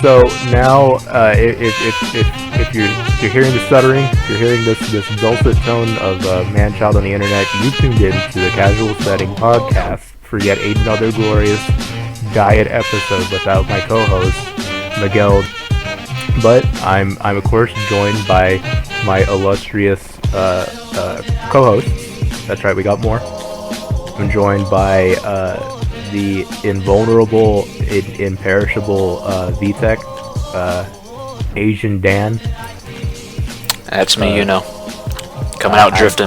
So now, if you're hearing the stuttering, if you're hearing this dulcet tone of man-child on the internet, you tuned in to the Casual Setting Podcast for yet another glorious diet episode without my co-host Miguel. But I'm of course joined by my illustrious co-host. That's right, we got more. I'm joined by the invulnerable, imperishable VTech, Asian Dan. That's me, coming out drifting.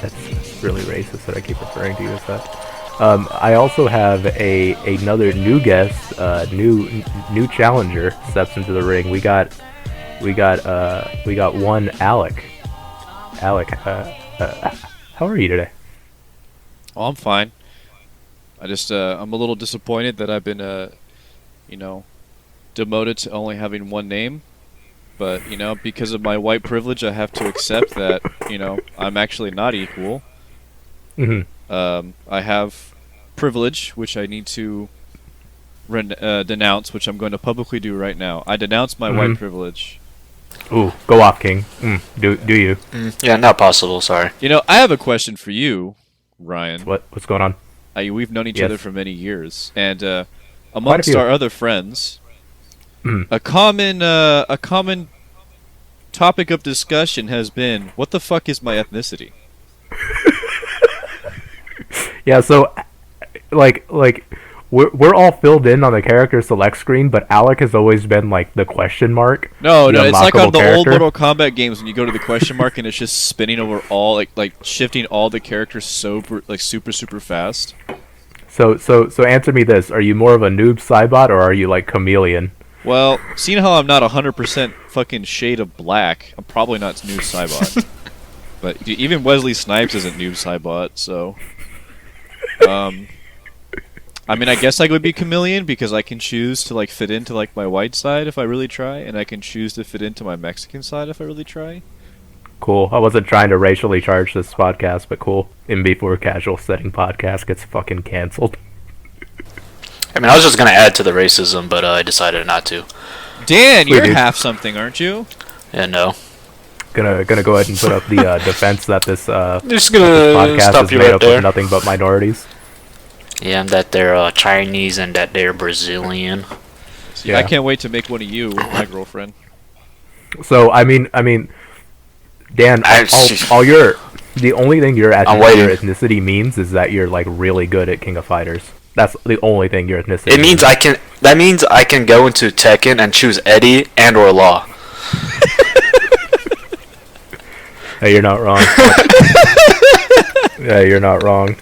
That's really racist that I keep referring to you as that. I also have another new guest, new challenger steps into the ring. We got one Alec. Alec, how are you today? Oh, I'm fine. I just I'm a little disappointed that I've been demoted to only having one name. But, because of my white privilege, I have to accept that, I'm actually not equal. Mm-hmm. I have privilege, which I need to denounce, which I'm going to publicly do right now. I denounce my white privilege. Ooh, go off, King. Do you? Yeah, not possible, sorry. I have a question for you, Ryan. What's going on? We've known each other for many years, and amongst our other friends, a common topic of discussion has been, what the fuck is my ethnicity? Yeah, so like we're all filled in on the character select screen, but Alec has always been like the question mark. No, it's like on the old Mortal Kombat games when you go to the question mark and it's just spinning over all like shifting all the characters super fast. So answer me this: are you more of a noob Cybot or are you like chameleon? Well, seeing how I'm not 100% fucking shade of black, I'm probably not noob Cybot. But even Wesley Snipes isn't noob Cybot, so. I mean, I guess I would be chameleon because I can choose to fit into my white side if I really try, and I can choose to fit into my Mexican side if I really try. Cool. I wasn't trying to racially charge this podcast, but cool. And before Casual Setting Podcast gets fucking canceled. I mean, I was just gonna add to the racism, but I decided not to. Sweet, Dan, you're dude. half something, aren't you? Yeah, no. Gonna go ahead and put up the defense that this Just this gonna podcast stop is you made right up there. of nothing but minorities. Yeah, and that they're Chinese and that they're Brazilian. See, Yeah. I can't wait to make one of you with my girlfriend. So I mean, Dan, the only thing your ethnicity means is that you're like really good at King of Fighters. That's the only thing your ethnicity. It means means. That means I can go into Tekken and choose Eddie and or Law. Hey, you're not wrong. Yeah, you're not wrong.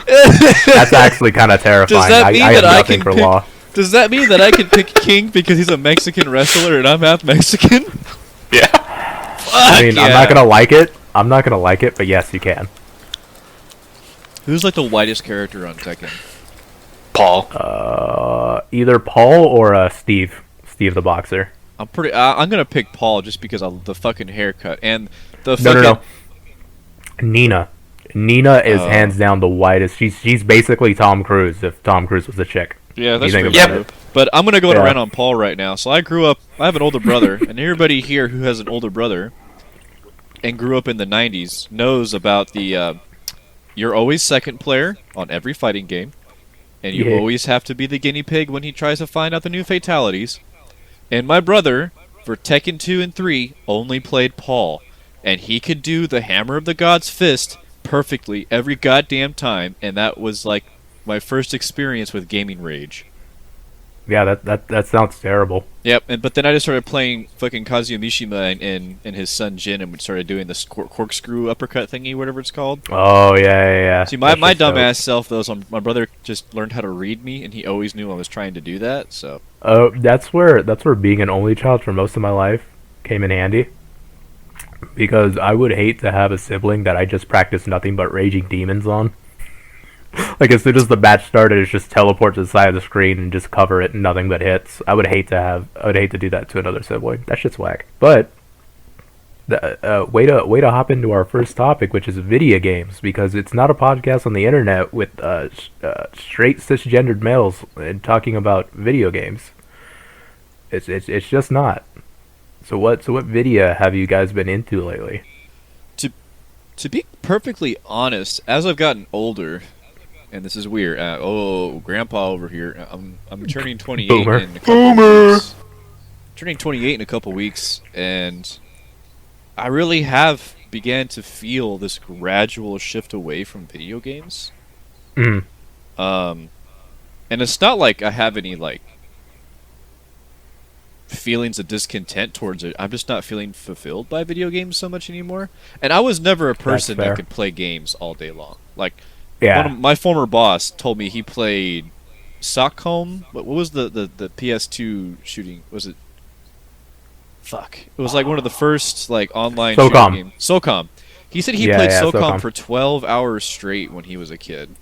That's actually kind of terrifying. Does that mean I have that I nothing can for pick- Law. Does that mean that I can pick King because he's a Mexican wrestler and I'm half Mexican? Yeah. I mean, I'm not gonna like it, but yes, you can. Who's the whitest character on Tekken? Paul. Either Paul or Steve the boxer. I'm gonna pick Paul just because of the fucking haircut and the No. Nina is hands down the whitest. She's basically Tom Cruise if Tom Cruise was a chick. Yeah, that's think pretty about true. it. But I'm gonna go Yeah. around on Paul right now. So I have an older brother, and everybody here who has an older brother and grew up in the 90s knows about the you're always second player on every fighting game, and you Yeah. always have to be the guinea pig when he tries to find out the new fatalities. And my brother, for Tekken 2 and 3, only played Paul, and he could do the Hammer of the God's Fist perfectly every goddamn time, and that was my first experience with gaming rage. Yeah, that sounds terrible. Yep, but then I just started playing fucking Kazuya Mishima and his son Jin, and we started doing this corkscrew uppercut thingy, whatever it's called. Oh yeah. See, my That's just dumbass self, though, so my brother just learned how to read me, and he always knew I was trying to do that, so... Oh, that's where being an only child for most of my life came in handy. Because I would hate to have a sibling that I just practiced nothing but raging demons on. Like, as soon as the match started, it's just teleport to the side of the screen and just cover it and nothing but hits. I would hate to do that to another sibling. That shit's whack. But Way to hop into our first topic, which is video games, because it's not a podcast on the internet with straight cisgendered males and talking about video games. It's just not. So what video have you guys been into lately? To be perfectly honest, as I've gotten older, and this is weird. Grandpa over here. I'm turning 28 Boomer. in a couple weeks. Turning 28 in a couple weeks, and I really have began to feel this gradual shift away from video games. Mm. And it's not like I have any like feelings of discontent towards it. I'm just not feeling fulfilled by video games so much anymore. And I was never a person that could play games all day long. Like, my former boss told me he played Stockholm. What was the PS2 shooting? Was it? Fuck. It was like one of the first like online shooting games. SOCOM. He said he played SOCOM for 12 hours straight when he was a kid.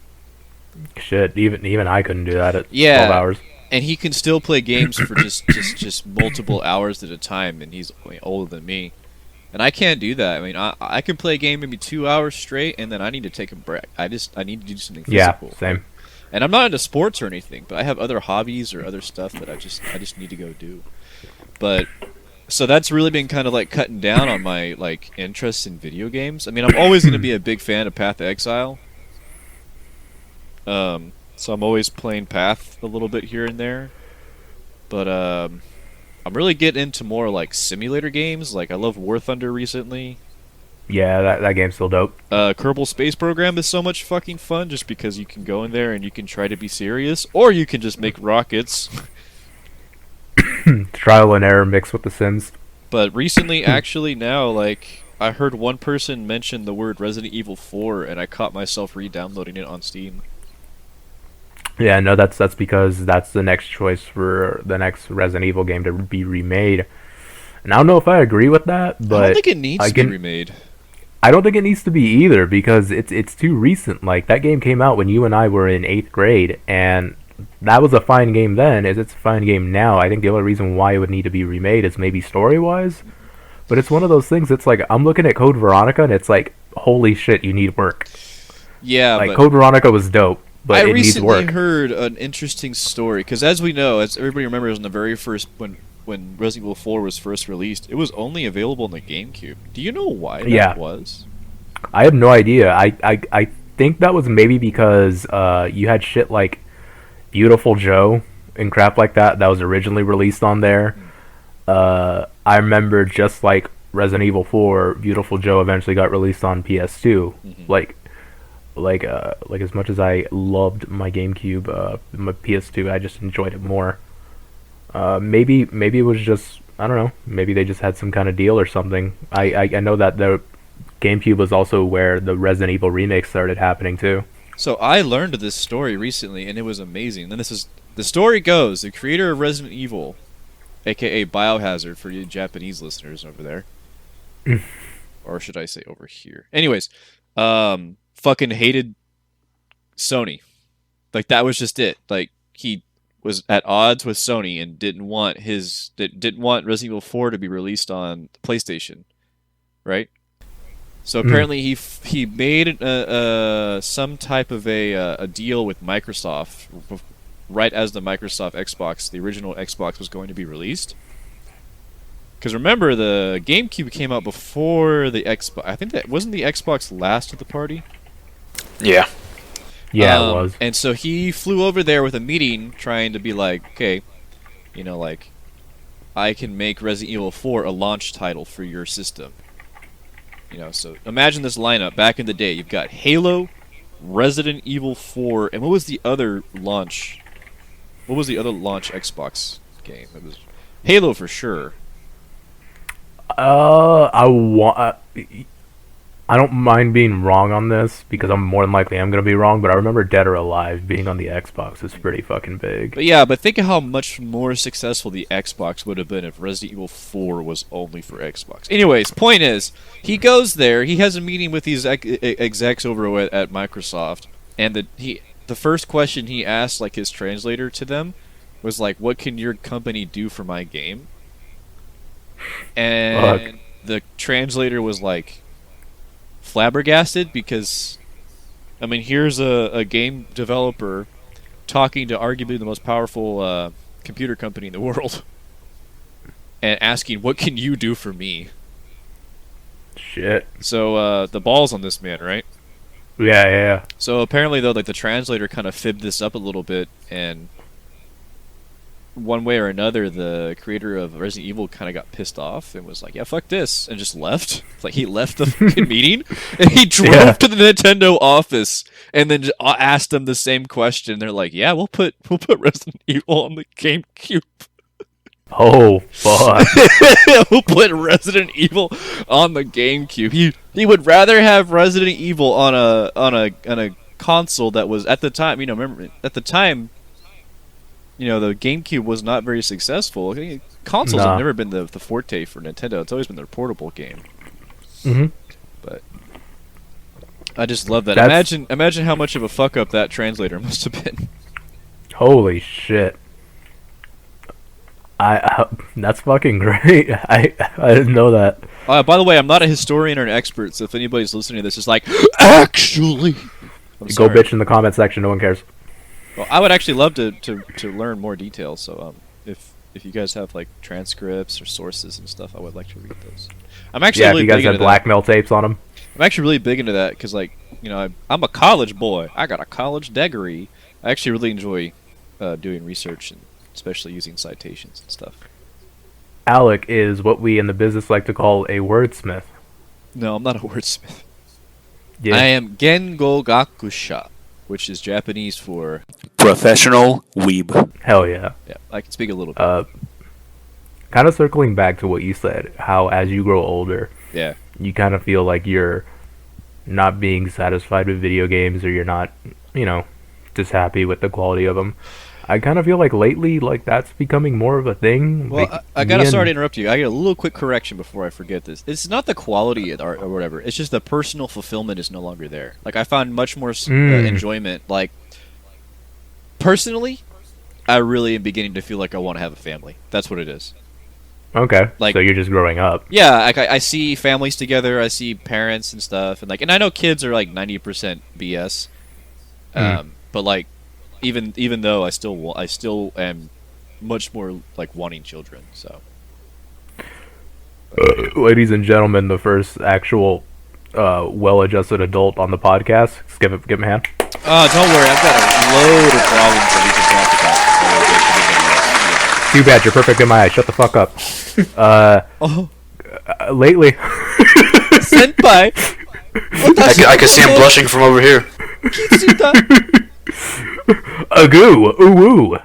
Shit, even I couldn't do that at 12 hours. And he can still play games for just multiple hours at a time, and he's older than me. And I can't do that. I mean, I can play a game maybe 2 hours straight, and then I need to take a break. I need to do something physical. Yeah, same. And I'm not into sports or anything, but I have other hobbies or other stuff that I just need to go do. But so that's really been kind of like cutting down on my like interest in video games. I mean, I'm always going to be a big fan of Path of Exile. So I'm always playing Path a little bit here and there. But I'm really getting into more like simulator games. Like I love War Thunder recently. Yeah, that game's still dope. Kerbal Space Program is so much fucking fun just because you can go in there and you can try to be serious, or you can just make rockets. Trial and error mixed with The Sims. But recently, actually, now, like, I heard one person mention the word Resident Evil 4, and I caught myself re-downloading it on Steam. Yeah, no, that's because that's the next choice for the next Resident Evil game to be remade. And I don't know if I agree with that, but I don't think it needs to be remade. I don't think it needs to be either, because it's too recent. Like, that game came out when you and I were in 8th grade, and that was a fine game then, as it's a fine game now. I think the only reason why it would need to be remade is maybe story-wise. But it's one of those things, it's like, I'm looking at Code Veronica, and it's like, holy shit, you need work. Yeah, like, Code Veronica was dope, but it needs work. I recently heard an interesting story, because as we know, as everybody remembers, in the very first, when Resident Evil 4 was first released, it was only available on the GameCube. Do you know why that was? I have no idea. I think that was maybe because you had shit like Beautiful Joe and crap like that was originally released on there. I remember just like Resident Evil 4, Beautiful Joe eventually got released on PS2. Mm-hmm. Like as much as I loved my GameCube, my PS2, I just enjoyed it more. Maybe it was just, I don't know, maybe they just had some kind of deal or something. I know that the GameCube was also where the Resident Evil remakes started happening too. So I learned this story recently, and it was amazing. And the story goes: the creator of Resident Evil, aka Biohazard for you Japanese listeners over there, or should I say over here? Anyways, fucking hated Sony. Like that was just it. Like he was at odds with Sony and didn't want Resident Evil 4 to be released on PlayStation, right? So apparently he made some type of a deal with Microsoft right as the Microsoft Xbox, the original Xbox, was going to be released. Because remember, the GameCube came out before the Xbox. I think that wasn't the Xbox last to the party. Yeah. Yeah, it was. And so he flew over there with a meeting, trying to be like, okay, like, I can make Resident Evil 4 a launch title for your system. So imagine this lineup back in the day. You've got Halo, Resident Evil 4, and what was the other launch Xbox game? It was Halo for sure. I don't mind being wrong on this, because I'm more than likely I'm going to be wrong, but I remember Dead or Alive being on the Xbox is pretty fucking big. But think of how much more successful the Xbox would have been if Resident Evil 4 was only for Xbox. Anyways, point is, he goes there, he has a meeting with these execs over at Microsoft, and the first question he asked, like, his translator to them was like, what can your company do for my game? And the translator was like flabbergasted because, I mean, here's a game developer talking to arguably the most powerful computer company in the world and asking, what can you do for me? Shit. So the ball's on this man, right? Yeah. So apparently, though, like the translator kind of fibbed this up a little bit, and one way or another, the creator of Resident Evil kind of got pissed off and was like, "Yeah, fuck this," and just left. Like he left the fucking meeting, and he drove to the Nintendo office, and then asked them the same question. They're like, "Yeah, we'll put Resident Evil on the GameCube." Oh fuck! We'll put Resident Evil on the GameCube. He would rather have Resident Evil on a console that was at the time. Remember at the time. The GameCube was not very successful. Consoles have never been the forte for Nintendo. It's always been their portable game. Mm-hmm. But I just love that. Imagine how much of a fuck up that translator must have been. Holy shit! That's fucking great. I didn't know that. By the way, I'm not a historian or an expert, so if anybody's listening to this, it's like, actually, Go bitch in the comment section. No one cares. Well, I would actually love to learn more details. So if you guys have like transcripts or sources and stuff, I would like to read those. I'm actually really if you guys big have into blackmail tapes on them. I'm actually really big into that because, like, I'm a college boy. I got a college degree. I actually really enjoy doing research and especially using citations and stuff. Alec is what we in the business like to call a wordsmith. No, I'm not a wordsmith. Yeah. I am Gengo Gakusha, which is Japanese for Professional weeb. Hell yeah. Yeah, I can speak a little bit. Kind of circling back to what you said, how as you grow older, Yeah. you kind of feel like you're not being satisfied with video games, or you're not, just happy with the quality of them. I kind of feel like lately, like that's becoming more of a thing. Well, like, I gotta sorry to interrupt you. I got a little quick correction before I forget this. It's not the quality of the art or whatever. It's just the personal fulfillment is no longer there. Like I found much more enjoyment. Like personally, I really am beginning to feel like I want to have a family. That's what it is. Okay, Like- so you're just growing up. Yeah, like I see families together. I see parents and stuff, and I know kids are like 90% BS. But like, even though I still am much more like wanting children. So, Ladies and gentlemen, the first actual well-adjusted adult on the podcast. Give him a hand. don't worry, I've got a load of problems that we can talk about. Too bad, you're perfect in my eyes. Shut the fuck up. Lately, Senpai. I can see him blushing from over here. agoo, ooh woo.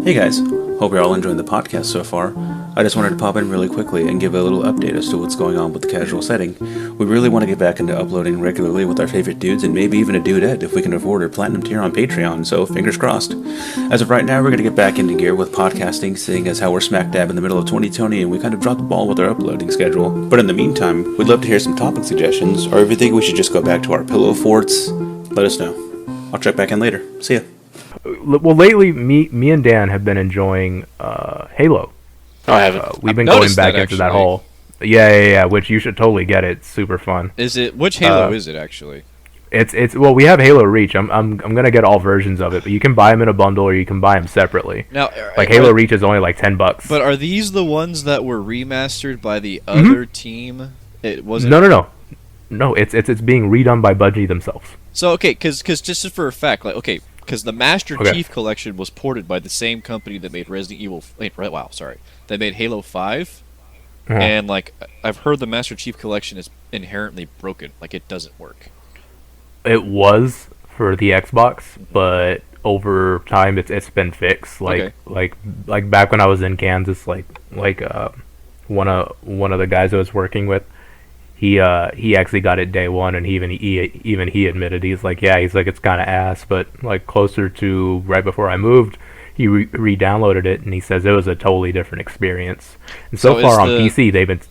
Hey guys, hope you're all enjoying the podcast so far. I just wanted to pop in really quickly and give a little update as to what's going on with the casual setting. We really want to get back into uploading regularly with our favorite dudes, and maybe even a dudette if we can afford our platinum tier on Patreon, so fingers crossed. As of right now, we're going to get back into gear with podcasting, seeing as how we're smack dab in the middle of 2020 and we kind of dropped the ball with our uploading schedule. But in the meantime, we'd love to hear some topic suggestions, or if you think we should just go back to our pillow forts, let us know. I'll check back in later. See ya. Well, lately, me and Dan have been enjoying Halo. Oh, I haven't. We've been I've going noticed back that, into that actually. hole. Yeah. Which you should totally get. It's super fun. Is it which Halo is it actually? It's well, we have Halo Reach. I'm gonna get all versions of it, but you can buy them in a bundle or you can buy them separately. Now, Like Halo Reach is only like $10. But are these the ones that were remastered by the other team? It wasn't. No. It's being redone by Bungie themselves. So okay, because just for a fact, like okay, because the Master Okay. Chief Collection was ported by the same company that made Resident Evil. They made Halo 5, and like I've heard the Master Chief Collection is inherently broken, like it doesn't work. It was for the Xbox, but over time it's been fixed. Like back when I was in Kansas, one of the guys I was working with, he actually got it day one, and he admitted he's like it's kind of ass, but like closer to right before I moved, he re-downloaded it, and he says it was a totally different experience. And so So far on is PC they've been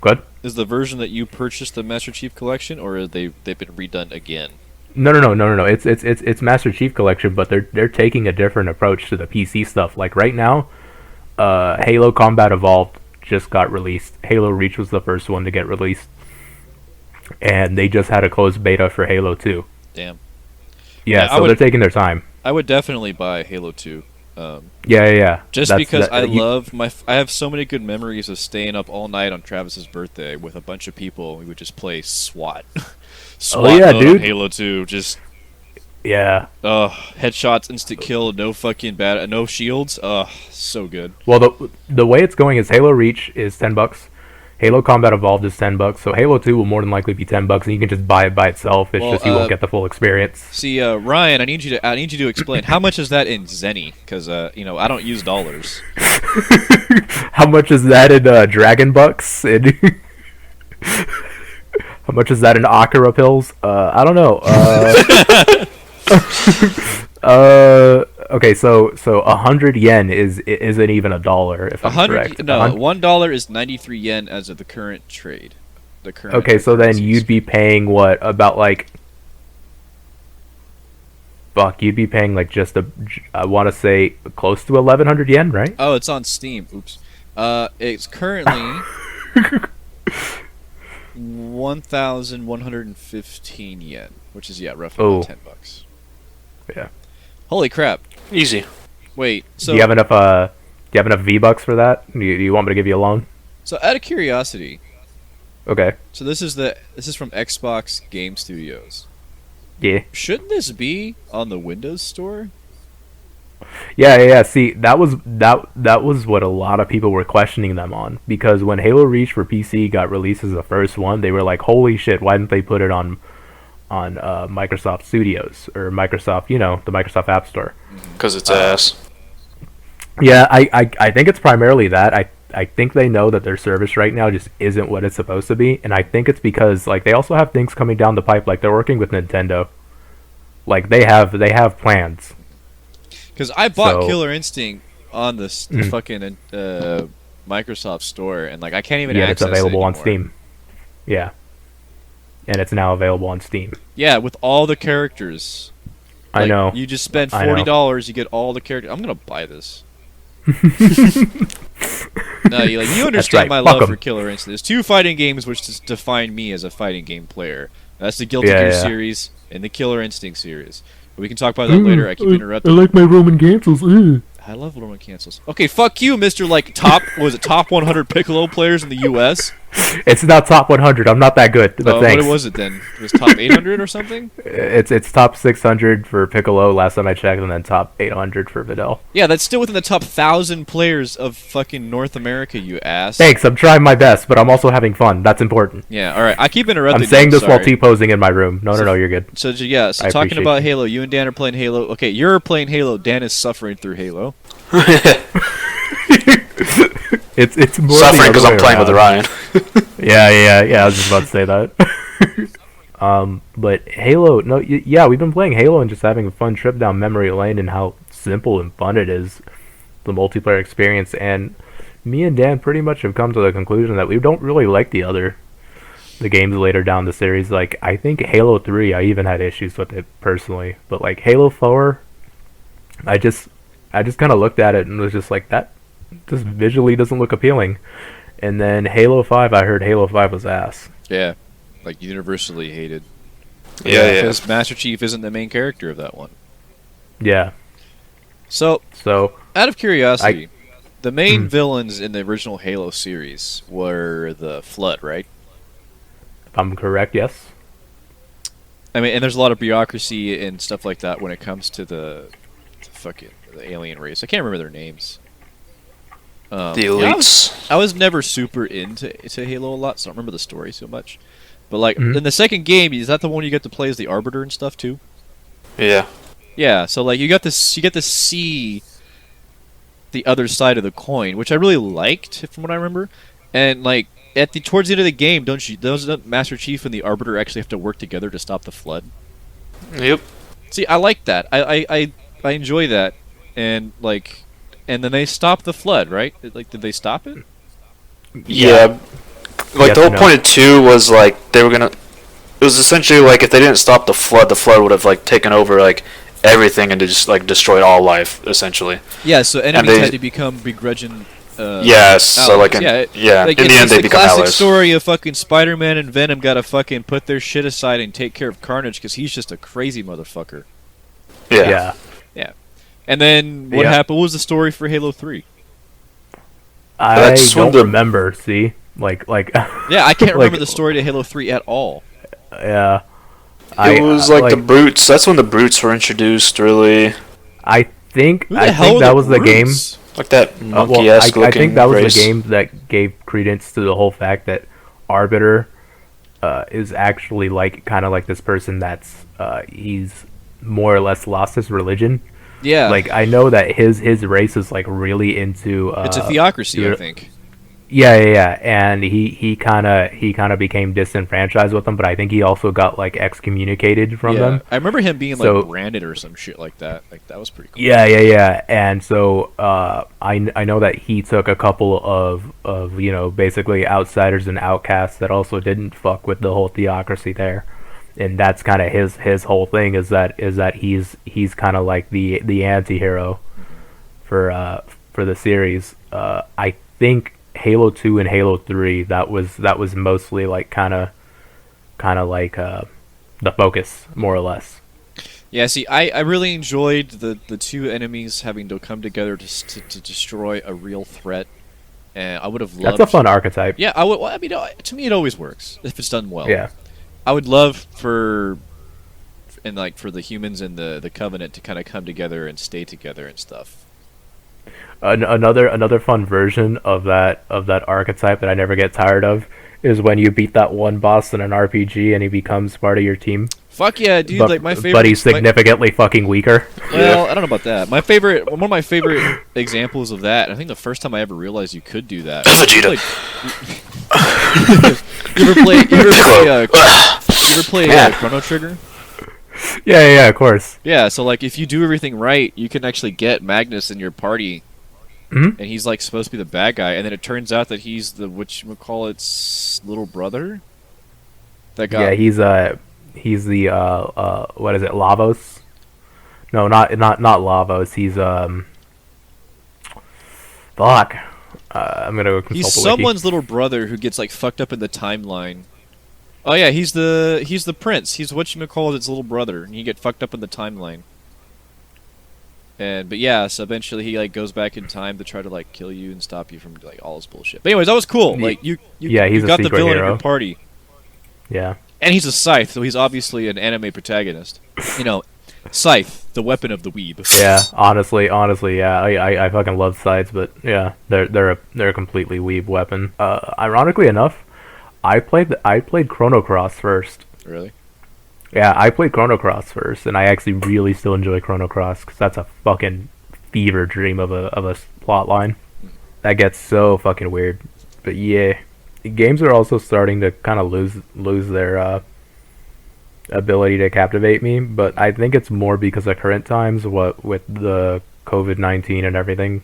good. Is the version that you purchased the Master Chief Collection, or they've been redone again? No. It's Master Chief Collection, but they're taking a different approach to the PC stuff. Like right now, Halo Combat Evolved just got released. Halo Reach was the first one to get released, and they just had a closed beta for Halo 2. Damn. Yeah, so they're taking their time. I would definitely buy Halo 2. Yeah. Just because I have so many good memories of staying up all night on Travis's birthday with a bunch of people. We would just play SWAT. SWAT mode dude. on Halo 2. Just yeah. Headshots, instant kill, no shields. So good. Well, the way it's going is Halo Reach is $10. Halo Combat Evolved is $10, so Halo 2 will more than likely be $10, and you can just buy it by itself. It's just you won't get the full experience. See, Ryan, I need you to explain how much is that in Zenny, because I don't use dollars. How much is that in Dragon Bucks? How much is that in Akira pills? I don't know. Okay, so 100 yen isn't even $1 if I'm correct. No, $1 is 93 yen as of the current trade. Okay, so then you'd be paying what, about like... Fuck, you'd be paying like I want to say close to 1,100 yen, right? Oh, it's on Steam. Oops. It's currently 1,115 yen, which is roughly about $10. Yeah. Holy crap! Easy. Wait, so do you have enough V-Bucks for that? Do you want me to give you a loan? So, out of curiosity, okay. So this is from Xbox Game Studios. Yeah. Shouldn't this be on the Windows Store? Yeah. See, that was what a lot of people were questioning them on, because when Halo Reach for PC got released as the first one, they were like, "Holy shit! Why didn't they put it on Microsoft Studios or Microsoft, the Microsoft App Store?" Because it's ass. Yeah, I think it's primarily that. I think they know that their service right now just isn't what it's supposed to be, and I think it's because like they also have things coming down the pipe. Like they're working with Nintendo. Like they have plans. Because I bought Killer Instinct on the fucking Microsoft Store, and like I can't even access it it's available on anymore. Steam. Yeah. And it's now available on Steam. Yeah, with all the characters. I know. You just spend $40, you get all the characters. I'm gonna buy this. No, you understand my love for Killer Instinct. There's two fighting games which define me as a fighting game player. That's the Guilty Gear series and the Killer Instinct series. But we can talk about that later. I keep interrupting. I like my Roman cancels. I love Roman cancels. Okay, fuck you, Mr. top 100 Piccolo players in the U.S.? It's not top 100. I'm not that good. But thanks. What was it then? It was top 800 or something? It's top 600 for Piccolo last time I checked, and then top 800 for Videl. Yeah, that's still within the top 1,000 players of fucking North America, you ass. Thanks. I'm trying my best, but I'm also having fun. That's important. Yeah. All right. I keep interrupting. I'm saying this while T-posing in my room. No, you're good. So talking about Halo, you and Dan are playing Halo. Okay, you're playing Halo. Dan is suffering through Halo. It's more suffering because I'm playing with Ryan. Yeah. I was just about to say that. But Halo, we've been playing Halo and just having a fun trip down memory lane, and how simple and fun it is, the multiplayer experience. And me and Dan pretty much have come to the conclusion that we don't really like the games later down the series. Like, I think Halo 3, I even had issues with it personally, but like Halo 4, I just kind of looked at it and was just like, that just visually doesn't look appealing. And then Halo 5, I heard Halo 5 was ass. Yeah, like universally hated. Yeah. Because Master Chief isn't the main character of that one. Yeah. So out of curiosity, the main Mm. villains in the original Halo series were the Flood, right? If I'm correct, yes. I mean, and there's a lot of bureaucracy and stuff like that when it comes to the alien race. I can't remember their names. The elites. I was never super into Halo a lot, so I don't remember the story so much. But like in the second game, is that the one you get to play as the Arbiter and stuff too? Yeah. Yeah. So like you get to see the other side of the coin, which I really liked from what I remember. And like towards the end of the game, doesn't Master Chief and the Arbiter actually have to work together to stop the Flood? Yep. See, I like that. I enjoy that, and then they stop the Flood, right? Like, did they stop it? Yeah. Like, the whole point of 2 was, like, they were gonna... It was essentially, like, if they didn't stop the Flood would have, like, taken over, like, everything and just, like, destroyed all life, essentially. Yeah, so enemies had to become begrudging yes, so like, like in the end they become classic allies. Story of fucking Spider-Man and Venom gotta fucking put their shit aside and take care of Carnage because he's just a crazy motherfucker. Yeah. And then what happened? What was the story for Halo 3? I don't remember. See, like. Yeah, I can't remember the story to Halo 3 at all. Yeah. It was like the brutes. That's when the brutes were introduced. Really. I think that that was the game. Like that monkey-esque looking I think that was race. the game that gave credence to the whole fact that Arbiter is actually like kind of like this person that's he's more or less lost his religion. Yeah. Like I know that his race is like really into. It's a theocracy, I think. Yeah, and he kind of became disenfranchised with them, but I think he also got like excommunicated from them. I remember him being like branded or some shit like that. Like that was pretty cool. Yeah. And so I know that he took a couple of basically outsiders and outcasts that also didn't fuck with the whole theocracy there. And that's kind of his whole thing is that he's kind of like the anti-hero for the series. I think Halo 2 and Halo 3 that was mostly like kind of like the focus more or less. Yeah, see, I really enjoyed the two enemies having to come together to destroy a real threat. And I would have loved. That's a fun archetype. Yeah, I would. Well, I mean, to me, it always works if it's done well. Yeah. I would love for the humans and the Covenant to kind of come together and stay together and stuff. Another fun version of that archetype that I never get tired of is when you beat that one boss in an RPG and he becomes part of your team. Fuck yeah, dude! Like my favorite. But he's significantly fucking weaker. Well, I don't know about that. One of my favorite examples of that. I think the first time I ever realized you could do that. Vegeta. You ever play Chrono Trigger? Yeah, of course. Yeah, so like if you do everything right, you can actually get Magnus in your party, and he's like supposed to be the bad guy, and then it turns out that he's the whatchamacallit's little brother. That guy. Yeah, he's the what is it, Lavos? No, not Lavos. He's fuck. I'm gonna go consult He's the someone's wiki. little brother who gets like fucked up in the timeline. Oh yeah, he's the prince. He's whatchamacallit's little brother, and he get fucked up in the timeline. But yeah, so eventually he like goes back in time to try to like kill you and stop you from like all his bullshit. But anyways, that was cool. Like you he's got a the villain hero. in your party. Yeah. And he's a Scythe, so he's obviously an anime protagonist. Scythe, the weapon of the weeb. Yeah, honestly, yeah, I fucking love sides, but yeah, they're a completely weeb weapon. Ironically enough, I played Chrono Cross first. Really? Yeah, I played Chrono Cross first, and I actually really still enjoy Chrono Cross because that's a fucking fever dream of a plot line. That gets so fucking weird, but yeah, games are also starting to kind of lose their ability to captivate me, but I think it's more because of current times. What with the COVID-19 and everything,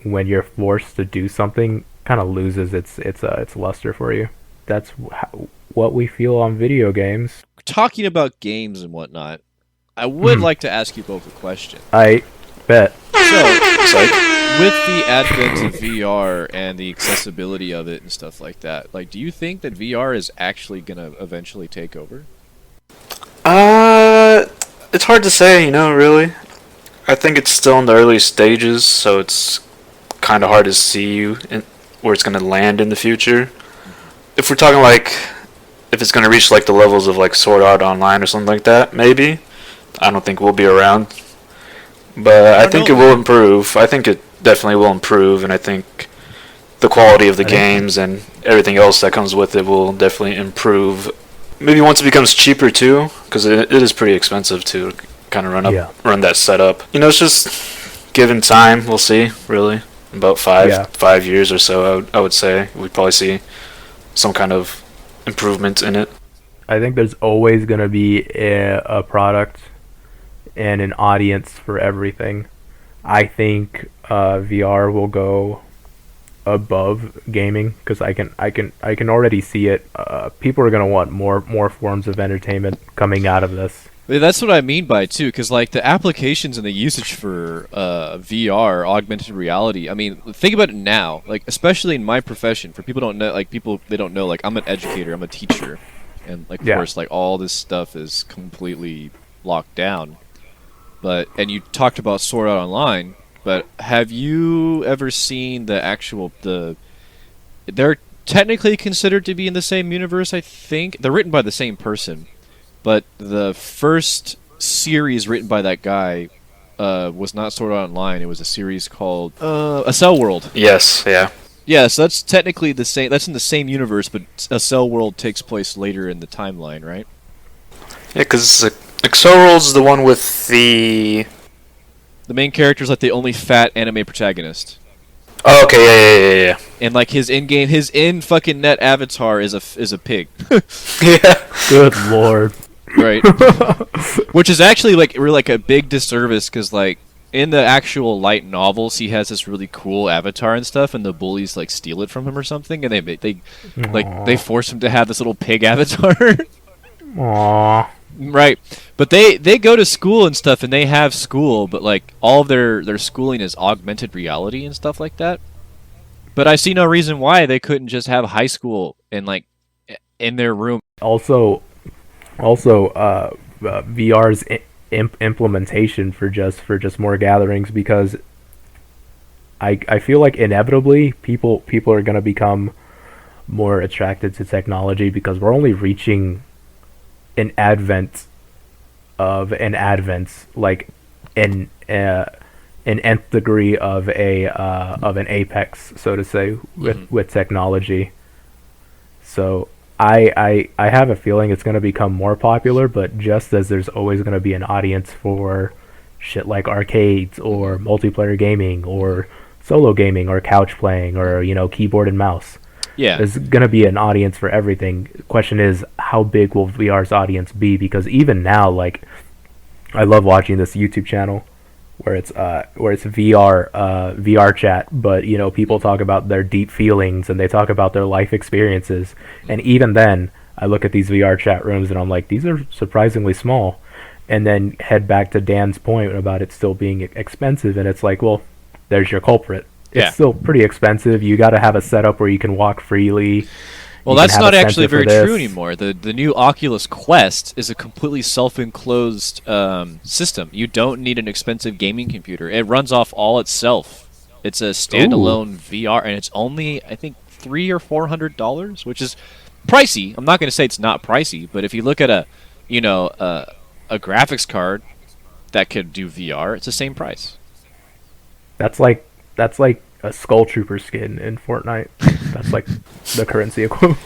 when you're forced to do something, kind of loses its luster for you. That's what we feel on video games. Talking about games and whatnot, I would like to ask you both a question. I bet. So, with the advent of VR and the accessibility of it and stuff like that, like, do you think that VR is actually gonna eventually take over? It's hard to say, really. I think it's still in the early stages, so it's kind of hard to see where it's going to land in the future. If we're talking like, if it's going to reach like the levels of like Sword Art Online or something like that, maybe. I don't think we'll be around. But I think it will improve. I think it definitely will improve, and I think the quality of the games and everything else that comes with it will definitely improve. Maybe once it becomes cheaper too, because it is pretty expensive to kind of run that setup. It's just given time, we'll see. Really, about 5 years or so, I would say we'd probably see some kind of improvement in it. I think there's always going to be a product and an audience for everything. I think VR will go above gaming because I can already see it. People are going to want more forms of entertainment coming out of this. But that's what I mean by it, too, because like the applications and the usage for VR, augmented reality. I mean, think about it now. Like, especially in my profession, for people don't know, like people they don't know. Like, I'm an educator, I'm a teacher, and like of Yeah. course, like all this stuff is completely locked down. And you talked about Sword Art Online, but have you ever seen the actual the? They're technically considered to be in the same universe. I think they're written by the same person. But the first series written by that guy was not Sword Art Online. It was a series called A Cell World. Yes, yeah. Yeah, so that's technically the same. That's in the same universe, but A Cell World takes place later in the timeline, right? Yeah, because Exoral's the one with the... The main character is like the only fat anime protagonist, Oh, okay, yeah. and like his fucking net avatar is a pig, Yeah. Good lord. right? Which is actually like really like a big disservice because like in the actual light novels he has this really cool avatar and stuff, and the bullies like steal it from him or something, and they force him to have this little pig avatar. Aww. Right, but they go to school and stuff, and they have school, but like all of their schooling is augmented reality and stuff like that. But I see no reason why they couldn't just have high school and like in their room. Also, VR's implementation for just more gatherings, because I feel like inevitably people are going to become more attracted to technology, because we're only reaching an advent, like an nth degree of an apex, so to say, with technology. So I have a feeling it's going to become more popular, but just as there's always going to be an audience for shit like arcades or multiplayer gaming or solo gaming or couch playing or keyboard and mouse. Yeah, There's going to be an audience for everything. The question is, how big will VR's audience be? Because even now, like, I love watching this YouTube channel where it's VR chat, but people talk about their deep feelings and they talk about their life experiences. And even then, I look at these VR chat rooms and I'm like, these are surprisingly small. And then head back to Dan's point about it still being expensive, and it's like, well, there's your culprit. It's still pretty expensive. You got to have a setup where you can walk freely. well, that's not actually very true anymore. The new Oculus Quest is a completely self-enclosed system. You don't need an expensive gaming computer. It runs off all itself. It's a standalone VR, and it's only I think $300 or $400, which is pricey. I'm not going to say it's not pricey, but if you look at a graphics card that could do VR, it's the same price. That's like a Skull Trooper skin in Fortnite. That's like the currency equivalent.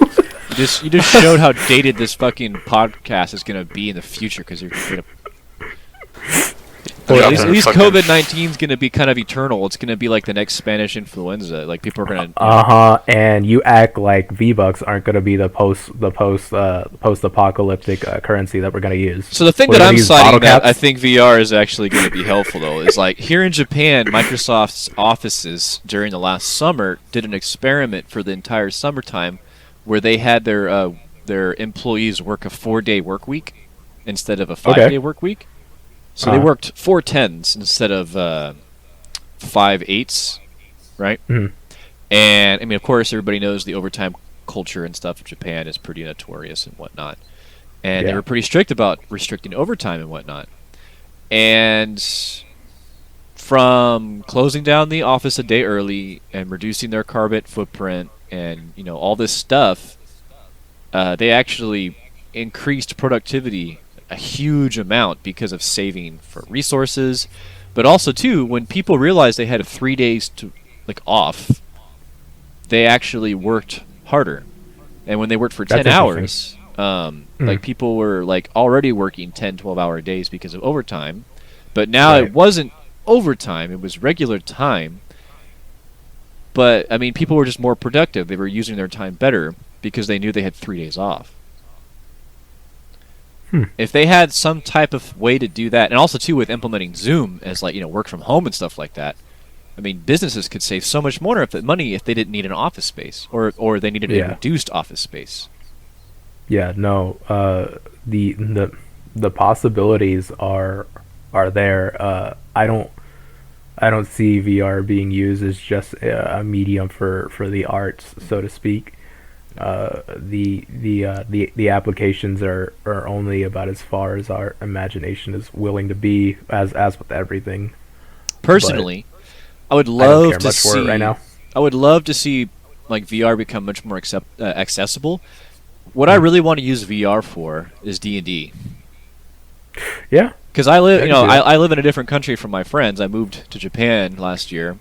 You just showed how dated this fucking podcast is going to be in the future, because you're going to... At least COVID-19 is going to be kind of eternal. It's going to be like the next Spanish influenza. Like, people are going to... And you act like V-Bucks aren't going to be the post-apocalyptic currency that we're going to use. So the thing that I'm citing that I think VR is actually going to be helpful, though, is like here in Japan, Microsoft's offices during the last summer did an experiment for the entire summertime where they had their employees work a 4-day work week instead of a 5-day work week. So they worked 4 10s instead of 5 8s, right? Mm-hmm. And I mean, of course, everybody knows the overtime culture and stuff in Japan is pretty notorious and whatnot. And they were pretty strict about restricting overtime and whatnot. And from closing down the office a day early and reducing their carbon footprint and all this stuff, they actually increased productivity a huge amount because of saving for resources, but also too, when people realized they had 3 days to off, they actually worked harder. And when they worked for 10 hours, like people were like already working 10-12 hour days because of overtime, but now it wasn't overtime, it was regular time. But I mean, people were just more productive. They were using their time better because they knew they had 3 days off. If they had some type of way to do that, and also too with implementing Zoom as work from home and stuff like that, I mean, businesses could save so much more money if they didn't need an office space or they needed a reduced office space. Yeah, no. The the possibilities are there. I don't see VR being used as just a medium for the arts, so to speak. The applications are only about as far as our imagination is willing to be, as with everything. Personally, I would I don't love care to much for it see. right now. I would love to see like VR become much more accessible. What I really want to use VR for is D&D. Yeah, Because I live, I you can know, see that. I live in a different country from my friends. I moved to Japan last year,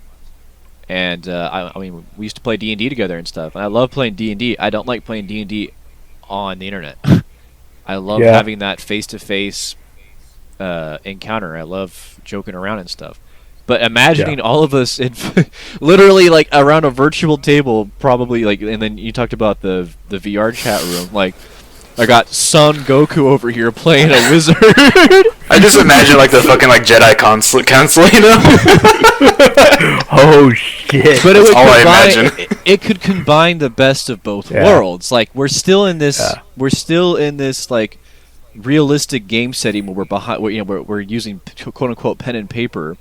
and I mean, we used to play D&D together and stuff. And I love playing D&D. I don't like playing D&D on the internet. I love Yeah. having that face-to-face encounter. I love joking around and stuff. But imagining all of us in literally like around a virtual table, probably like, and then you talked about the VR chat room. Like, I got Son Goku over here playing a wizard. I just imagine like the fucking like Jedi council, you know? Oh shit! But it would all I combine. imagine. It could combine the best of both Yeah. worlds. Like we're still in this. Yeah. We're still in this like realistic game setting where we're behind. Where, you know, we're using quote unquote pen and paper.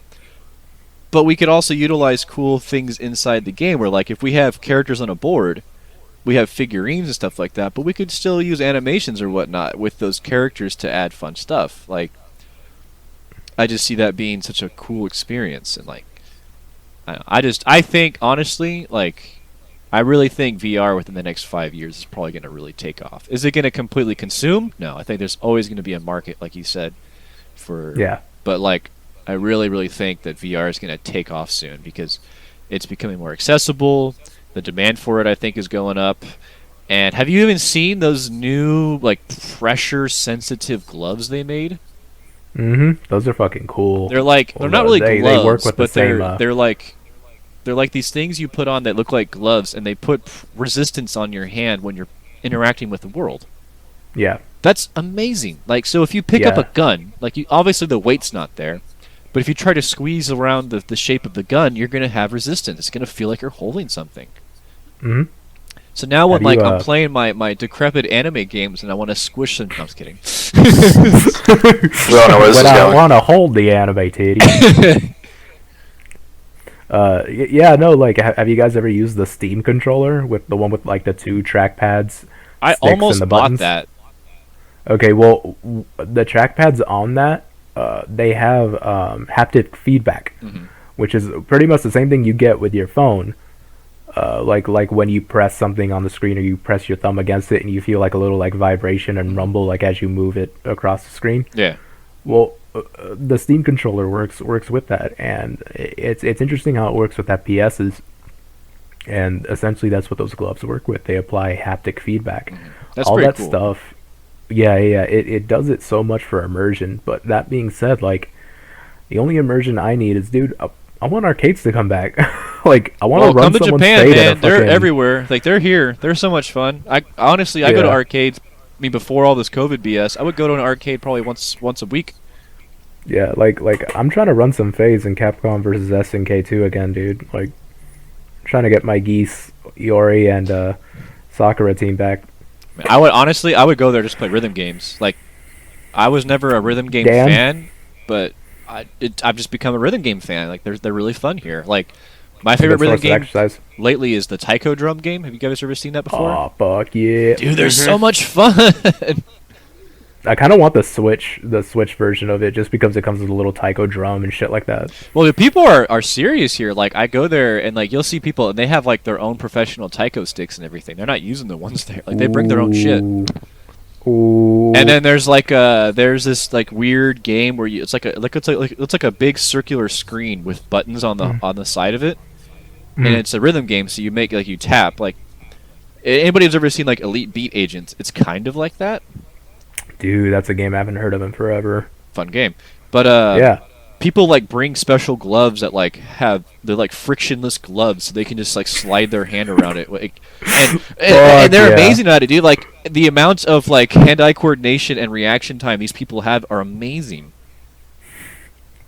But we could also utilize cool things inside the game. Where like if we have characters on a board, we have figurines and stuff like that. But we could still use animations or whatnot with those characters to add fun stuff. Like I just see that being such a cool experience and like. I think honestly, like, I really think VR within the next 5 years is probably going to really take off. Is it going to completely consume? No, I think there's always going to be a market, like you said, for. Yeah. But like, I really, really think that VR is going to take off soon because it's becoming more accessible. The demand for it, I think, is going up. And have you even seen those new like pressure-sensitive gloves they made? Mm-hmm. Those are fucking cool. They're like they're Well, not really they gloves, work with the but they're same, they're like these things you put on that look like gloves, and they put resistance on your hand when you're interacting with the world. Yeah. That's amazing. Like, so if you pick up Yeah. a gun, like you obviously the weight's not there, but if you try to squeeze around the shape of the gun, you're gonna have resistance. It's gonna feel like you're holding something. Mm-hmm. So now when Have like you, I'm playing my decrepit anime games and I want to squish them, no, I'm just kidding. We all know where this When is I going. want to hold the anime titty. Yeah, no, like, have you guys ever used the Steam controller with the one with like the two trackpads? I sticks and almost the bought buttons? that. Okay, well, the trackpads on that, they have haptic feedback, Mhm. which is pretty much the same thing you get with your phone. Like when you press something on the screen or you press your thumb against it and you feel like a little like vibration and rumble like as you move it across the screen. Yeah. Well, the Steam controller works with that, and it's interesting how it works with FPSs. And essentially, that's what those gloves work with. They apply haptic feedback. That's All pretty that cool. stuff. Yeah. It does it so much for immersion. But that being said, like, the only immersion I need is, dude, I want arcades to come back. Like, I want Well, to run come to someone's Japan, fate at a man. They're fucking- everywhere. Like they're here. They're so much fun. I honestly, I go to Yeah. arcades. I mean, before all this COVID BS, I would go to an arcade probably once a week. Yeah, like I'm trying to run some phase in Capcom versus SNK2 again, dude. Like, trying to get my Geese, Iori, and Sakura team back. I would go there just to play rhythm games. Like, I was never a rhythm game Dan? fan, but I've just become a rhythm game fan. Like, they're really fun here. Like, my favorite Good rhythm source of game exercise. lately is the Taiko drum game. Have you guys ever seen that before? Oh, fuck yeah. Dude, they're so much fun. I kind of want the Switch version of it, just because it comes with a little taiko drum and shit like that. Well, the people are serious here. Like, I go there and like you'll see people and they have like their own professional taiko sticks and everything. They're not using the ones there. Like, they bring their own shit. Ooh. And then there's like there's this like weird game where it's like a big circular screen with buttons on the side of it, and it's a rhythm game. So you make like you tap. Like, anybody who's ever seen like Elite Beat Agents, it's kind of like that. Dude, that's a game I haven't heard of in forever. Fun game, but Yeah. people like bring special gloves that like they're like frictionless gloves, so they can just like slide their hand around it. Like, and they're yeah. amazing at it, dude. Like, the amount of like hand-eye coordination and reaction time these people have are amazing.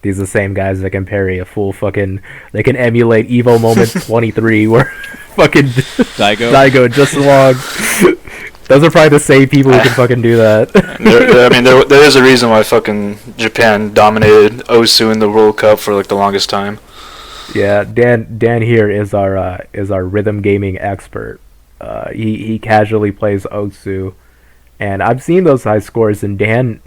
These are the same guys that can parry a full fucking... They can emulate Evo Moment 23 where fucking Daigo. Daigo just along. Those are probably the same people who can fucking do that. There is a reason why fucking Japan dominated Osu in the World Cup for like the longest time. Yeah, Dan here is our rhythm gaming expert. He casually plays Osu, and I've seen those high scores, and Dan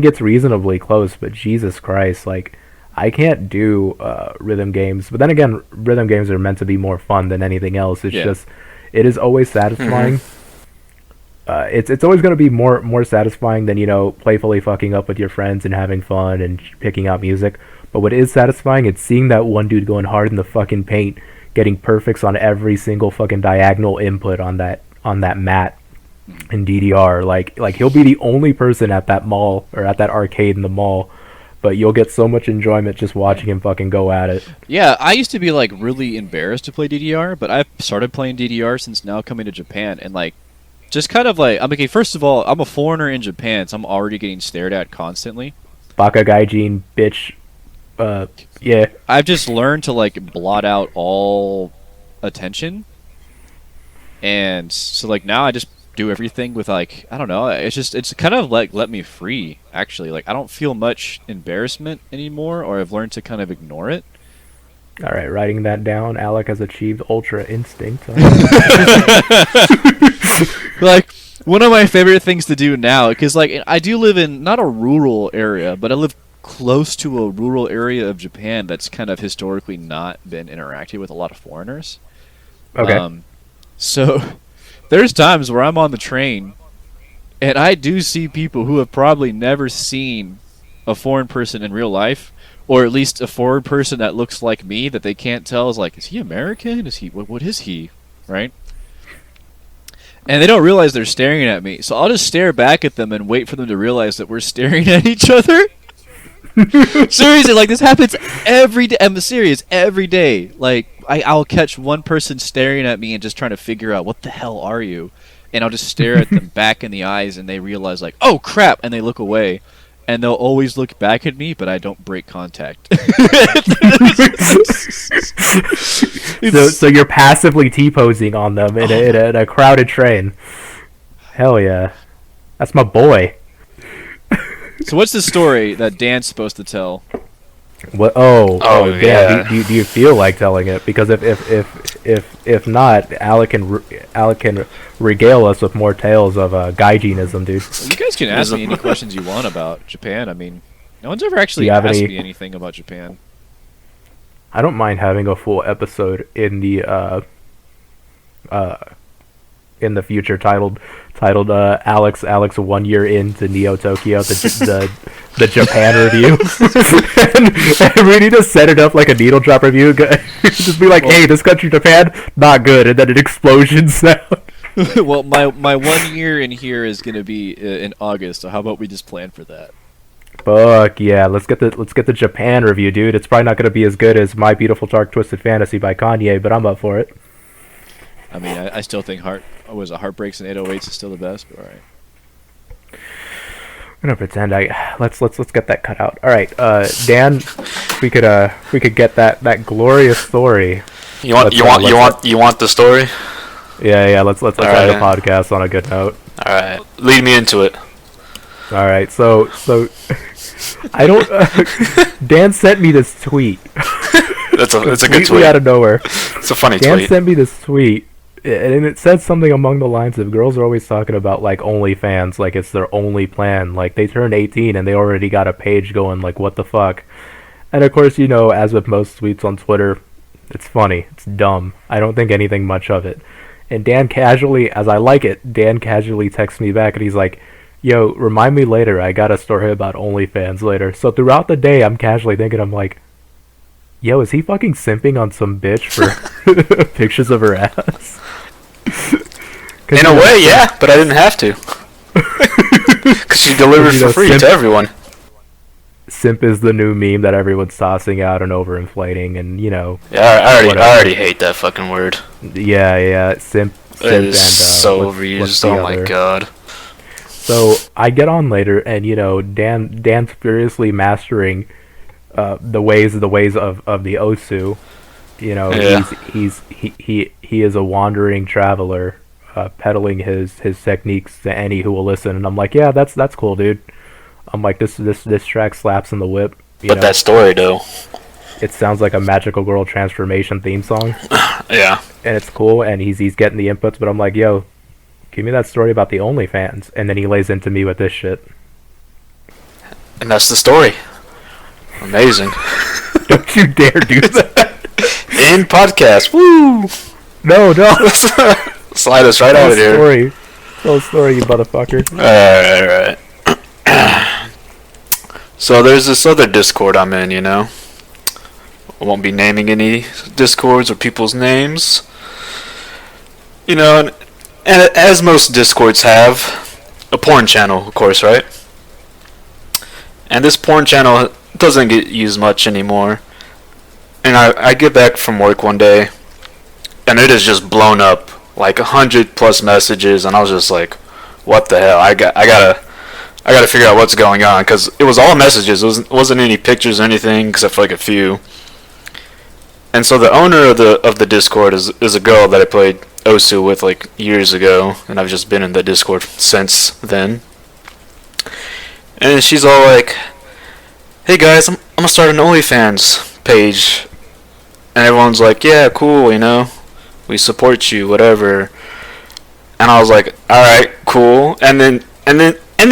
gets reasonably close, but Jesus Christ, like I can't do rhythm games. But then again, rhythm games are meant to be more fun than anything else. It's just it is always satisfying. It's always going to be more satisfying than, playfully fucking up with your friends and having fun and picking out music. But what is satisfying is seeing that one dude going hard in the fucking paint, getting perfects on every single fucking diagonal input on that mat in DDR. Like he'll be the only person at that mall or at that arcade in the mall, but you'll get so much enjoyment just watching him fucking go at it. Yeah, I used to be like really embarrassed to play DDR, but I've started playing DDR since now coming to Japan, and like just kind of like, okay, first of all, I'm a foreigner in Japan, so I'm already getting stared at constantly. Baka Gaijin, bitch. Yeah. I've just learned to like blot out all attention, and so like now I just do everything with like, I don't know, it's kind of like let me free, actually. Like I don't feel much embarrassment anymore, or I've learned to kind of ignore it. All right, writing that down. Alec has achieved ultra instinct. Like one of my favorite things to do now, because like I do live in not a rural area, but I live close to a rural area of Japan that's kind of historically not been interacted with a lot of foreigners. Okay. So there's times where I'm on the train and I do see people who have probably never seen a foreign person in real life, or at least a foreign person that looks like me that they can't tell is like, is he American? Is he what is he? Right? And they don't realize they're staring at me. So I'll just stare back at them and wait for them to realize that we're staring at each other. Seriously, like this happens every day. I'm serious, every day. Like I'll catch one person staring at me and just trying to figure out what the hell are you, and I'll just stare at them back in the eyes, and they realize like, oh crap, and they look away, and they'll always look back at me, but I don't break contact. So you're passively T-posing on them in a crowded train. Hell yeah, that's my boy. So what's the story that Dan's supposed to tell? What? Oh, Dan, yeah. do you feel like telling it? Because if not, Alec can regale us with more tales of Gaijinism, dude. Well, you guys can ask me any questions you want about Japan. I mean, no one's ever actually asked me anything about Japan. I don't mind having a full episode in the future titled Alex 1 year into Neo Tokyo, the Japan review. and we need to set it up like a needle drop review. Just be like, hey, this country Japan, not good, and then an explosion sound. Well, my 1 year in here is gonna be in August, so how about we just plan for that? Fuck yeah, let's get the Japan review, dude. It's probably not gonna be as good as My Beautiful Dark Twisted Fantasy by Kanye, but I'm up for it. I mean, I still think Heartbreaks and 808s is still the best, but all right. I'm gonna pretend let's get that cut out. All right, Dan, we could get that glorious story. You want the story? Yeah. Let's end the podcast on a good note. All right, lead me into it. All right, so I don't. Dan sent me this tweet. It's a good tweet. Out of nowhere. It's a funny Dan tweet. sent me this tweet, and it said something along the lines of girls are always talking about like OnlyFans, like it's their only plan. Like they turned 18 and they already got a page going. Like what the fuck? And of course, as with most tweets on Twitter, it's funny, it's dumb. I don't think anything much of it. And Dan casually, as I like it, Dan casually texts me back and he's like, yo, remind me later, I got a story about OnlyFans later. So throughout the day, I'm casually thinking, I'm like, yo, is he fucking simping on some bitch for pictures of her ass? In a way, yeah, but I didn't have to. Because she delivered for free to everyone. Simp is the new meme that everyone's tossing out and overinflating, and Yeah, I already hate that fucking word. Yeah, simp. It is so overused. Oh my god. So I get on later, and Dan's furiously mastering the ways of the Osu. He is a wandering traveler peddling his techniques to any who will listen, and I'm like, yeah, that's cool, dude. I'm like, this track slaps in the whip. But that story, though. It sounds like a Magical Girl transformation theme song. Yeah. And it's cool, and he's getting the inputs, but I'm like, yo, give me that story about the OnlyFans, and then he lays into me with this shit. And that's the story. Amazing. Don't you dare do that. In podcast. Woo! No. Slide us right out of here. Tell a story, you motherfucker. Alright. So there's this other Discord I'm in, you know. I won't be naming any Discords or people's names. You know, and as most Discords have, a porn channel, of course, right? And this porn channel doesn't get used much anymore. And I get back from work one day, and it is just blown up, like 100+ messages, and I was just like, what the hell? I gotta figure out what's going on, because it was all messages. It wasn't any pictures or anything, except for like a few. And so the owner of the Discord is a girl that I played Osu with like years ago, and I've just been in the Discord since then. And she's all like, "Hey guys, I'm gonna start an OnlyFans page," and everyone's like, "Yeah, cool, you know, we support you, whatever." And I was like, "All right, cool." And then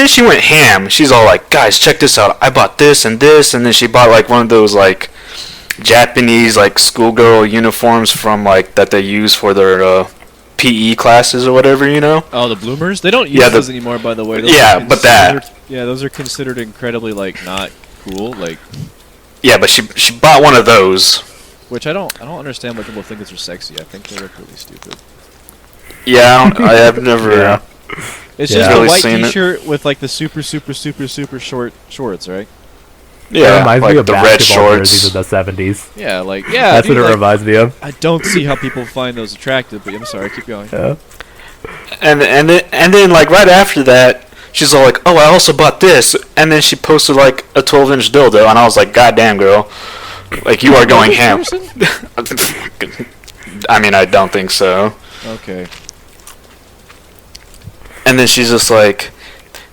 she went ham. She's all like, "Guys, check this out. I bought this and this," and then she bought like one of those like Japanese like schoolgirl uniforms from like that they use for their PE classes or whatever, you know. Oh, the bloomers? They don't use those anymore, by the way. But that. Yeah, those are considered incredibly like not cool, like. Yeah, but she bought one of those. Which I don't understand why people think those are sexy. I think they look really stupid. Yeah, I have never. Yeah. It's just really a white seen T-shirt with like the super short shorts, right? Yeah, It reminds like me of the red basketball shorts. jerseys of the 70s. Yeah, like That's dude, what it like, reminds me of. I don't see how people find those attractive, but I'm sorry, keep going. Yeah. And then like right after that, she's all like, "Oh, I also bought this," and then she posted like a 12-inch dildo, and I was like, "God damn, girl, like you are going ham." I mean, I don't think so. Okay. And then she's just like,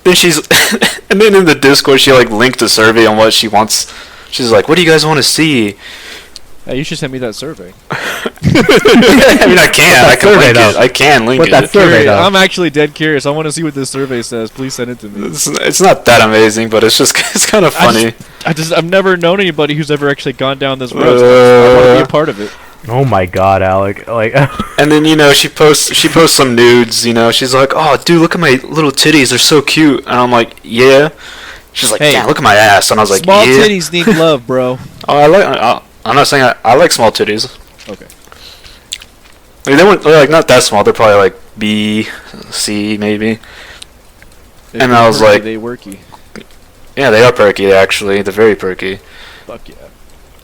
and then in the Discord she like linked a survey on what she wants. She's like, "What do you guys want to see?" Hey, you should send me that survey. I mean, I can link it. I can link What that it. survey though? I'm actually dead curious. I want to see what this survey says. Please send it to me. It's not that amazing, but it's kind of funny. I've never known anybody who's ever actually gone down this road. So I want to be a part of it. Oh my god, Alec! Like, And then, you know, she posts some nudes. You know, she's like, "Oh, dude, look at my little titties. They're so cute." And I'm like, "Yeah." She's like, Hey, "Damn, look at my ass." And I was like, small "Yeah." titties need love, bro. Oh, I'm not saying I like small titties. Okay. I mean, they're like not that small. They're probably like B, C, maybe. And I was like, they worky. Yeah, they are perky actually. They're very perky. Fuck yeah.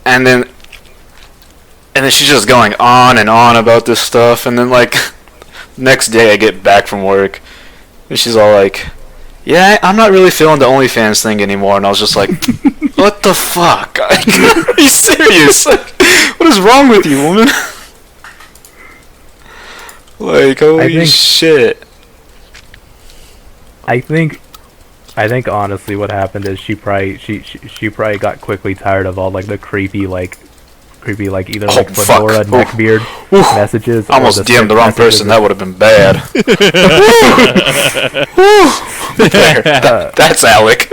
And then she's just going on and on about this stuff. And then like next day I get back from work, and she's all like, "Yeah, I'm not really feeling the OnlyFans thing anymore." And I was just like, "What the fuck? Are you serious? Like, what is wrong with you, woman?" Like, holy shit. I think honestly, what happened is she probably got quickly tired of all like the creepy either like fedora neckbeard messages. I almost DM'd the wrong person. That would have been bad. That's Alec.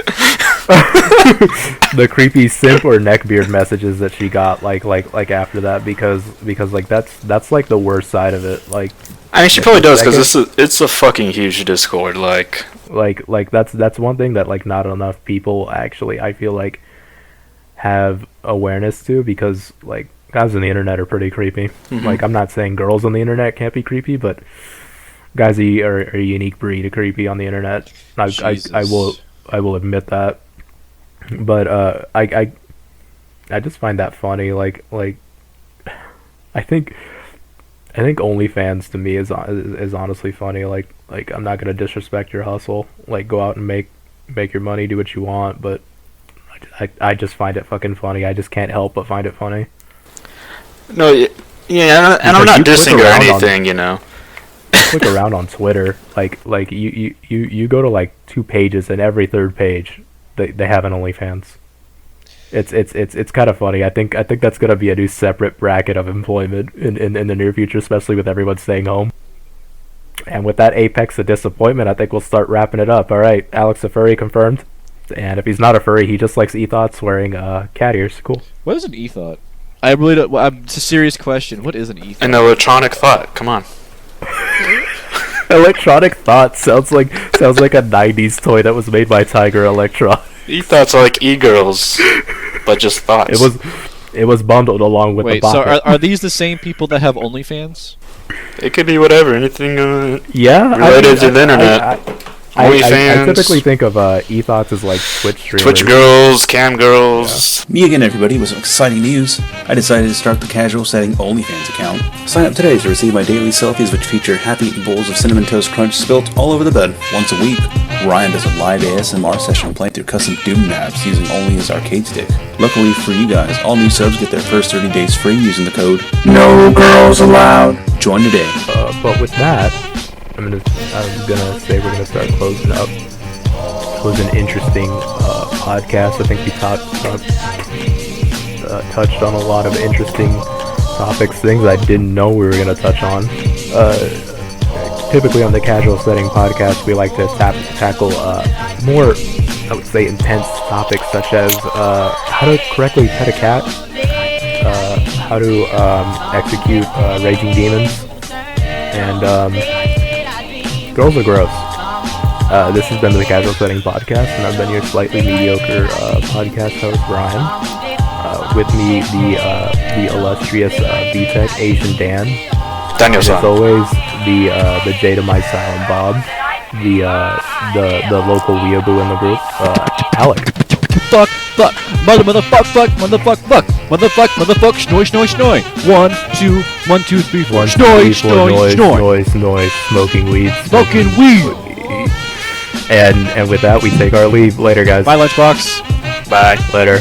The creepy simp or neckbeard messages that she got like after that because like that's like the worst side of it. Like, I mean, she probably does because it's a fucking huge Discord. Like that's one thing that like not enough people actually I feel like have awareness to, because like guys on the internet are pretty creepy. Mm-hmm. Like, I'm not saying girls on the internet can't be creepy, but guys are a unique breed of creepy on the internet. I will admit that. But I just find that funny. Like I think OnlyFans to me is honestly funny. Like I'm not gonna disrespect your hustle. Like, go out and make your money, do what you want, but I just find it fucking funny. I just can't help but find it funny. No, yeah, and I'm not dissing or anything, you know. look around on Twitter, like you go to like 2 pages, and every third page they have an OnlyFans. It's kind of funny. I think that's gonna be a new separate bracket of employment in the near future, especially with everyone staying home. And with that apex of disappointment, I think we'll start wrapping it up. All right, Alex a furry confirmed, and if he's not a furry, he just likes ethos wearing cat ears. Cool. What is an ethot? I really don't. It's a serious question. What is an ethot? An electronic thought. Come on. Electronic thought sounds like a '90s toy that was made by Tiger Electron. E-thoughts are like e-girls, but just thoughts. It was bundled along with the Wait, so bucket. are these the same people that have OnlyFans? It could be whatever, anything Yeah, related to the internet. I OnlyFans. typically think of ethos as like Twitch streamers. Twitch girls, cam girls. Me again, everybody, with some exciting news. I decided to start the Casual Setting OnlyFans account. Sign up today to receive my daily selfies, which feature half-eaten bowls of Cinnamon Toast Crunch spilt all over the bed once a week. Ryan does a live ASMR session playing through custom Doom maps using only his arcade stick. Luckily for you guys, all new subs get their first 30 days free using the code No Girls Allowed. Join today. But with that, I'm gonna say we're gonna start closing up. It was an interesting podcast. I think we touched on a lot of interesting topics, things I didn't know we were gonna touch on. Typically on the Casual Setting Podcast, we like to tackle more, I would say, intense topics such as how to correctly pet a cat, how to execute raging demons, and girls are gross. This has been the Casual Setting Podcast, and I've been your slightly mediocre podcast host, Brian. With me, the illustrious VTech Asian Dan. Daniel And as always, the J to my silent Bob, the local weeaboo in the group, Alec. Fuck, motherfuck, schnoy. 1, 2, 3, 4. Noise, smoking weed. Smoking weed. And with that, we take our leave. Later, guys. Bye, Lunchbox. Bye. Later.